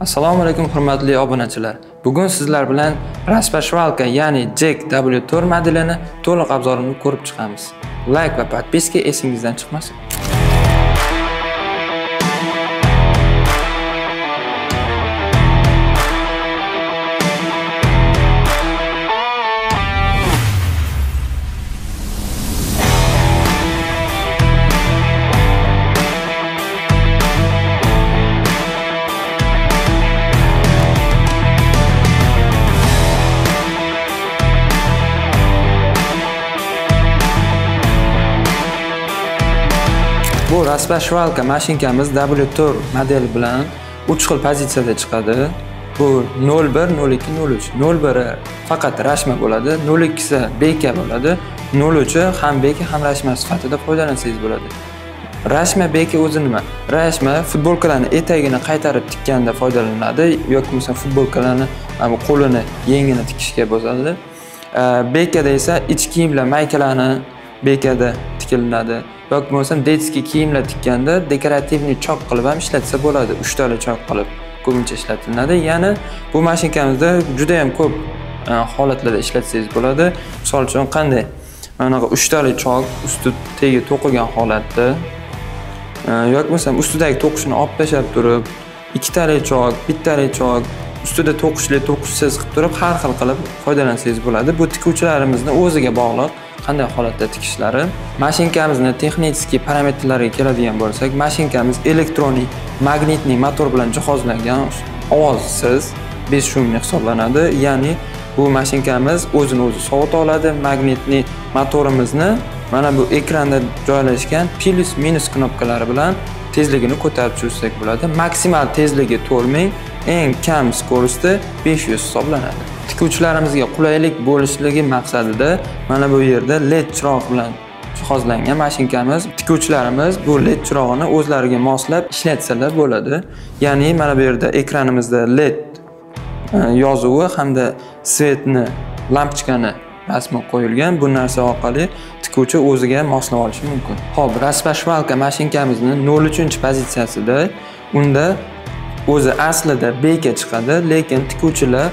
Assalomu alaykum hurmatli obunachilar. Bugun sizlar bilan Raspashvalka, ya'ni Jack W4 modelini to'liq obzorini ko'rib chiqamiz. Like va podpiska esingizdan chiqmasin. Bu Raspashvalka mashinkamiz W4 model bilan 3 xil pozitsiyada chiqadi. Bu 01, 02, 03. 01 faqat rashma bo'ladi, 02 beka bo'ladi, 03 ham beka ham rashma sifatida foydalansangiz bo'ladi. Rashma beka o'zi nima? Rashma futbolkalarning etagini qaytarib tikkanda foydalanadi yoki bo'lmasa futbolkalarni qo'lini, yengini tikishga bo'ladi. Bekada esa ich kiyimlar, maykalarni bekada tikilinadi. Yoki bo'lmasa detskiy kiyimlar tikkanda dekorativniy chok qilib ham ishlatsa bo'ladi. 3 tali chok qilib ko'pincha ishlatiladi. Ya'ni bu mashinkamizda juda ham ko'p holatlarda ishlatsangiz bo'ladi. Misol uchun qanday? Mana 3 tali chok usti tegi to'qilgan holatda yoki bo'lmasa ustidagi to'qishni olib tashlab turib, 2 tali chok, 1 tali chok ustida to'qishli, to'qishsiz qilib turib har xil qilib foydalansangiz bo'ladi. Bu tikuvchilarimizni o'ziga bog'liq qanday holatda tikishlari. Mashinkamizni texnik parametrlariga keladigan bo'lsak, mashinkamiz elektronik magnitli motor bilan jihozlangan, ovozsiz 5 shumli hisoblanadi. Ya'ni bu mashinkamiz o'zini o'zi sovita oladi. Magnitli motorimizni mana bu ekranda joylashgan plus minus knopkalari bilan tezligini ko'tarib tushirsak bo'ladi. Maksimal tezligi 4000, eng kam skorosti 500 hisoblanadi. Tikuvchilarimizga qulaylik bo'lishligi maqsadida mana bu yerda LED chiroq bilan jihozlangan mashinkamiz. Tikuvchilarimiz bu LED chirog'ini o'zlariga moslab ishlatsalar bo'ladi. Ya'ni mana bu yerda ekranimizda LED yozuvi hamda svetni, lampochkani rasmi qo'yilgan. Bu narsa orqali tikuvchi o'ziga moslab olishi mumkin. Xo'p, Raspashvalka mashinkamizning 03-pozitsiyasida unda o'zi aslida beka chiqadi, lekin tikuvchilar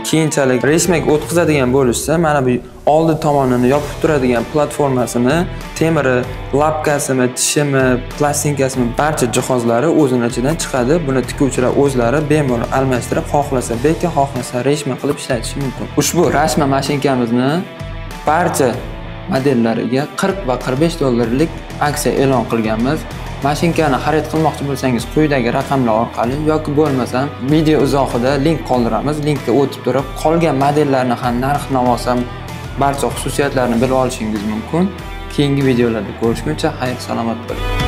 keyinchalik reshmaga o'tkazadigan bo'lishsa, mana bu oldi tomonini yopib turadigan platformasini, temiri, lapkasimi, tishimi, plastinkasimi barcha jihozlari o'zining ichidan chiqadi. Buni tikuvchilar o'zlari bemalol almashtirib, xohlasa beka, xohlasa reshma qilib ishlatishi mumkin. Ushbu rashma mashinkamizni barcha modellariga 40 va 45 dollarlik aksiya e'lon qilganmiz. Mashinkani xarid qilmoqchi bo'lsangiz quyidagi raqamlar orqali yoki bo'lmasam video izohida link qoldiramiz. Linkka o'tib turib, qolgan modellarni ham narx-navosi ham barcha xususiyatlarini bilib olishingiz mumkin. Keyingi videolarda ko'rishguncha xayr, salomat bo'ling.